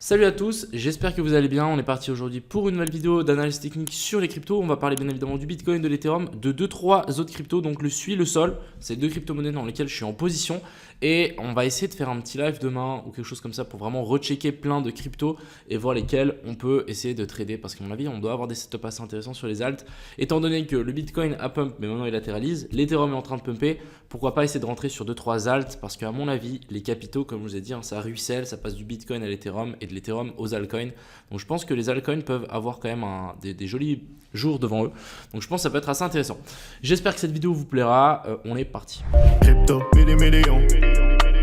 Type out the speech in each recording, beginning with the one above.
Salut à tous, j'espère que vous allez bien. On est parti aujourd'hui pour une nouvelle vidéo d'analyse technique sur les cryptos. On va parler bien évidemment du Bitcoin, de l'Ethereum, de 2-3 autres cryptos. Donc le SUI, le SOL, c'est deux crypto-monnaies dans lesquelles je suis en position. Et on va essayer de faire un petit live demain ou quelque chose comme ça pour vraiment rechecker plein de cryptos et voir lesquels on peut essayer de trader. Parce qu'à mon avis, on doit avoir des setups assez intéressants sur les alts. Étant donné que le Bitcoin a pump, mais maintenant il latéralise, l'Ethereum est en train de pumper, pourquoi pas essayer de rentrer sur 2-3 alts. Parce qu'à mon avis, les capitaux, comme je vous ai dit, ça ruisselle, ça passe du Bitcoin à l'Ethereum et de l'Ethereum aux altcoins. Donc je pense que les altcoins peuvent avoir quand même des jolis jours devant eux. Donc je pense que ça peut être assez intéressant. J'espère que cette vidéo vous plaira. On est parti. Crypto, million.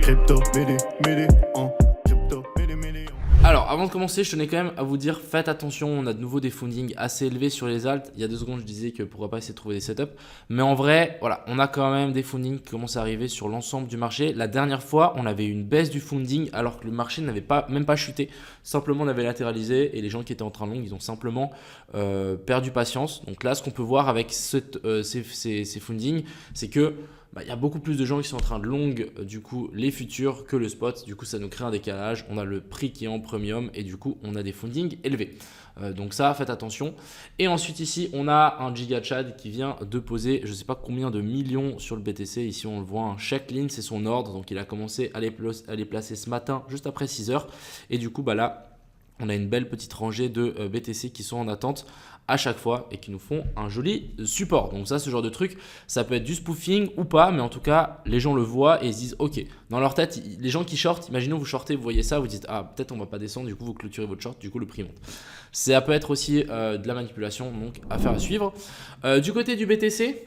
Crypto, million. Crypto, million. Alors, avant de commencer, je tenais quand même à vous dire, faites attention, on a de nouveau des fundings assez élevés sur les alts. Il y a 2 secondes, je disais que pourquoi pas essayer de trouver des setups. Mais en vrai, voilà, on a quand même des fundings qui commencent à arriver sur l'ensemble du marché. La dernière fois, on avait une baisse du funding alors que le marché n'avait même pas chuté. Simplement, on avait latéralisé et les gens qui étaient en train long, ils ont simplement perdu patience. Donc là, ce qu'on peut voir avec ces fundings, c'est que il y a beaucoup plus de gens qui sont en train de long du coup les futurs que le spot. Du coup, ça nous crée un décalage. On a le prix qui est en premium et du coup, on a des fundings élevés. Donc ça, faites attention. Et ensuite ici, on a un Giga Chad qui vient de poser je ne sais pas combien de millions sur le BTC. Ici, on le voit, un Shacklin, c'est son ordre. Donc il a commencé à les placer ce matin juste après 6 heures. Et du coup, là, on a une belle petite rangée de BTC qui sont en attente à chaque fois et qui nous font un joli support. Donc ça, ce genre de truc, ça peut être du spoofing ou pas, mais en tout cas, les gens le voient et ils se disent ok. Dans leur tête, les gens qui shortent, imaginons vous shortez, vous voyez ça, vous dites ah peut-être on va pas descendre, du coup vous clôturez votre short, du coup le prix monte. Ça peut être aussi de la manipulation, donc affaire à suivre. Du côté du BTC,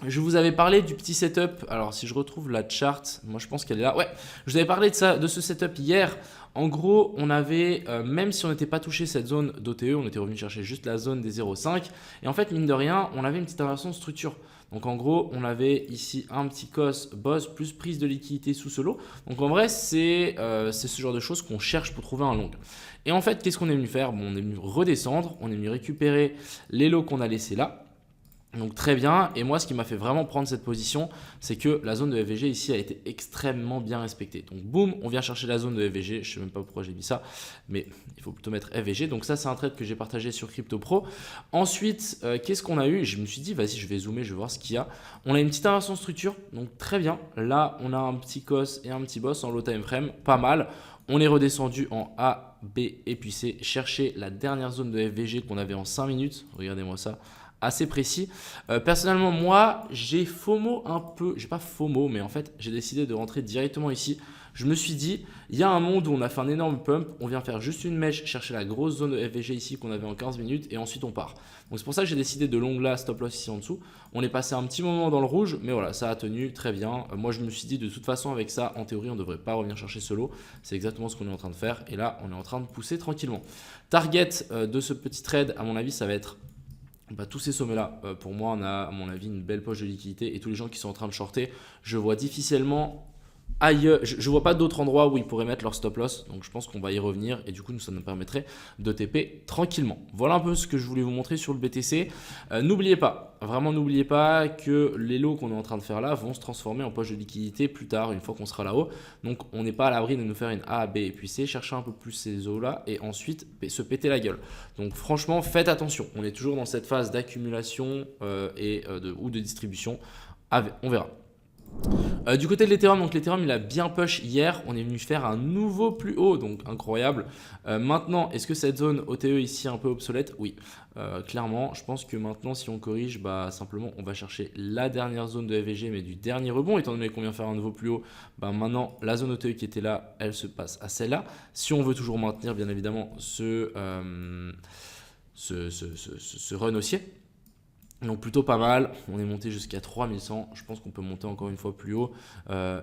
je vous avais parlé du petit setup. Alors, si je retrouve la chart, moi je pense qu'elle est là. Ouais, je vous avais parlé de ce setup hier. En gros, on avait, même si on n'était pas touché cette zone d'OTE, on était revenu chercher juste la zone des 0,5. Et en fait, mine de rien, on avait une petite inversion de structure. Donc en gros, on avait ici un petit cos boss plus prise de liquidité sous ce lot. Donc en vrai, c'est ce genre de choses qu'on cherche pour trouver un long. Et en fait, qu'est-ce qu'on est venu faire? Bon, on est venu redescendre, on est venu récupérer les lots qu'on a laissés là. Donc très bien, et moi ce qui m'a fait vraiment prendre cette position, c'est que la zone de FVG ici a été extrêmement bien respectée. Donc boum, on vient chercher la zone de FVG, je ne sais même pas pourquoi j'ai mis ça, mais il faut plutôt mettre FVG. Donc ça c'est un trade que j'ai partagé sur Crypto Pro. Ensuite, qu'est-ce qu'on a eu? Je me suis dit, vas-y je vais zoomer, je vais voir ce qu'il y a. On a une petite inversion de structure, donc très bien. Là on a un petit cos et un petit boss en low time frame, pas mal. On est redescendu en A, B et puis C, chercher la dernière zone de FVG qu'on avait en 5 minutes, regardez-moi ça. Assez précis. Personnellement, moi, j'ai FOMO un peu. J'ai pas FOMO, mais en fait, j'ai décidé de rentrer directement ici. Je me suis dit, il y a un monde où on a fait un énorme pump. On vient faire juste une mèche, chercher la grosse zone de FVG ici qu'on avait en 15 minutes et ensuite on part. Donc c'est pour ça que j'ai décidé de long là, stop loss ici en dessous. On est passé un petit moment dans le rouge, mais voilà, ça a tenu très bien. Moi, je me suis dit, de toute façon, avec ça, en théorie, on ne devrait pas revenir chercher ce lot. C'est exactement ce qu'on est en train de faire. Et là, on est en train de pousser tranquillement. Target de ce petit trade, à mon avis, ça va être tous ces sommets-là, pour moi, on a à mon avis une belle poche de liquidité et tous les gens qui sont en train de shorter, je vois difficilement ailleurs, je vois pas d'autres endroits où ils pourraient mettre leur stop loss, donc je pense qu'on va y revenir et du coup ça nous permettrait de TP tranquillement. Voilà un peu ce que je voulais vous montrer sur le BTC. N'oubliez pas, vraiment n'oubliez pas que les lots qu'on est en train de faire là vont se transformer en poche de liquidité plus tard une fois qu'on sera là-haut. Donc on n'est pas à l'abri de nous faire une A, B et puis C, chercher un peu plus ces eaux là et ensuite se péter la gueule. Donc franchement faites attention, on est toujours dans cette phase d'accumulation ou de distribution, on verra. Du côté de l'Ethereum, donc l'Ethereum il a bien push hier, on est venu faire un nouveau plus haut, donc incroyable. Maintenant, est-ce que cette zone OTE ici est un peu obsolète? Oui, clairement, je pense que maintenant si on corrige, simplement on va chercher la dernière zone de FVG mais du dernier rebond, étant donné qu'on vient faire un nouveau plus haut, maintenant la zone OTE qui était là, elle se passe à celle-là. Si on veut toujours maintenir bien évidemment ce run haussier. Donc plutôt pas mal, on est monté jusqu'à 3100, je pense qu'on peut monter encore une fois plus haut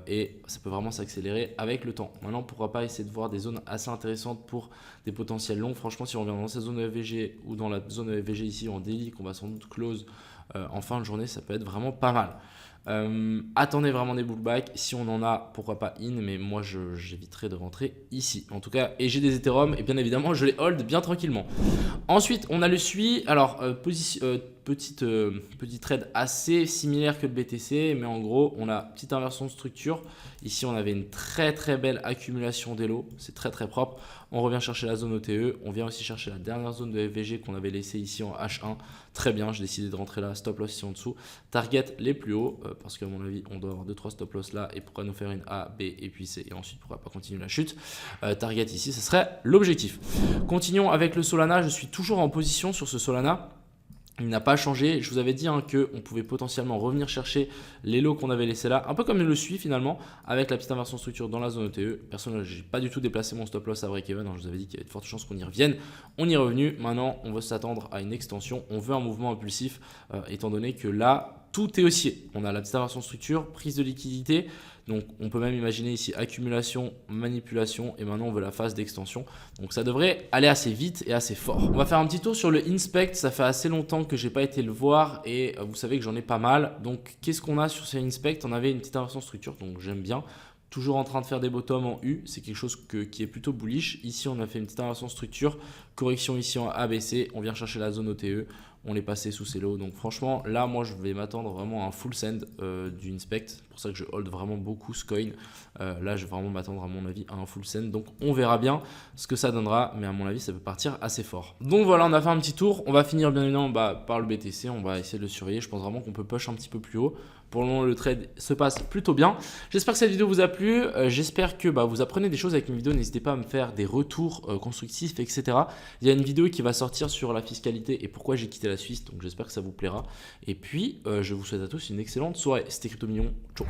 et ça peut vraiment s'accélérer avec le temps. Maintenant, pourquoi pas essayer de voir des zones assez intéressantes pour des potentiels longs. Franchement, si on revient dans cette zone de FVG ou dans la zone de FVG ici en daily qu'on va sans doute close en fin de journée, ça peut être vraiment pas mal. Attendez vraiment des bullbacks. Si on en a, pourquoi pas in, mais moi j'éviterai de rentrer ici. En tout cas, et j'ai des Ethereum et bien évidemment je les hold bien tranquillement. Ensuite, on a le SUI. Alors, petit trade assez similaire que le BTC, mais en gros, on a petite inversion de structure. Ici, on avait une très belle accumulation d'élo. C'est très propre. On revient chercher la zone OTE. On vient aussi chercher la dernière zone de FVG qu'on avait laissée ici en H1. Très bien, j'ai décidé de rentrer là. Stop loss ici en dessous. Target les plus hauts, parce qu'à mon avis, on doit avoir 2-3 stop loss là. Et pourquoi nous faire une A, B et puis C. Et ensuite, pourquoi pas continuer la chute. Target ici, ce serait l'objectif. Continuons avec le Solana. Je suis toujours en position sur ce Solana. Il n'a pas changé. Je vous avais dit qu'on pouvait potentiellement revenir chercher les lots qu'on avait laissés là. Un peu comme le SUI finalement, avec la petite inversion structure dans la zone OTE. Personnellement, je n'ai pas du tout déplacé mon stop loss à break-even. Je vous avais dit qu'il y avait de fortes chances qu'on y revienne. On y est revenu. Maintenant, on veut s'attendre à une extension. On veut un mouvement impulsif, étant donné que là, tout est haussier. On a la petite inversion structure, prise de liquidité. Donc, on peut même imaginer ici accumulation, manipulation et maintenant on veut la phase d'extension. Donc, ça devrait aller assez vite et assez fort. On va faire un petit tour sur le Inspect. Ça fait assez longtemps que j'ai pas été le voir et vous savez que j'en ai pas mal. Donc, qu'est-ce qu'on a sur ces Inspect? On avait une petite inversion structure, donc j'aime bien. Toujours en train de faire des bottoms en U, c'est quelque chose qui est plutôt bullish. Ici, on a fait une petite inversion structure, correction ici en ABC, on vient chercher la zone OTE, on est passé sous ces lows. Donc franchement, là, moi, je vais m'attendre vraiment à un full send du Inspect. C'est pour ça que je hold vraiment beaucoup ce coin. Là, je vais vraiment m'attendre, à mon avis, à un full send. Donc on verra bien ce que ça donnera, mais à mon avis, ça peut partir assez fort. Donc voilà, on a fait un petit tour. On va finir bien évidemment par le BTC. On va essayer de le surveiller. Je pense vraiment qu'on peut push un petit peu plus haut. Pour le moment, le trade se passe plutôt bien. J'espère que cette vidéo vous a plu. J'espère que vous apprenez des choses avec mes vidéos. N'hésitez pas à me faire des retours constructifs, etc. Il y a une vidéo qui va sortir sur la fiscalité et pourquoi j'ai quitté la Suisse. Donc j'espère que ça vous plaira. Et puis, je vous souhaite à tous une excellente soirée. C'était Crypto Million. Ciao.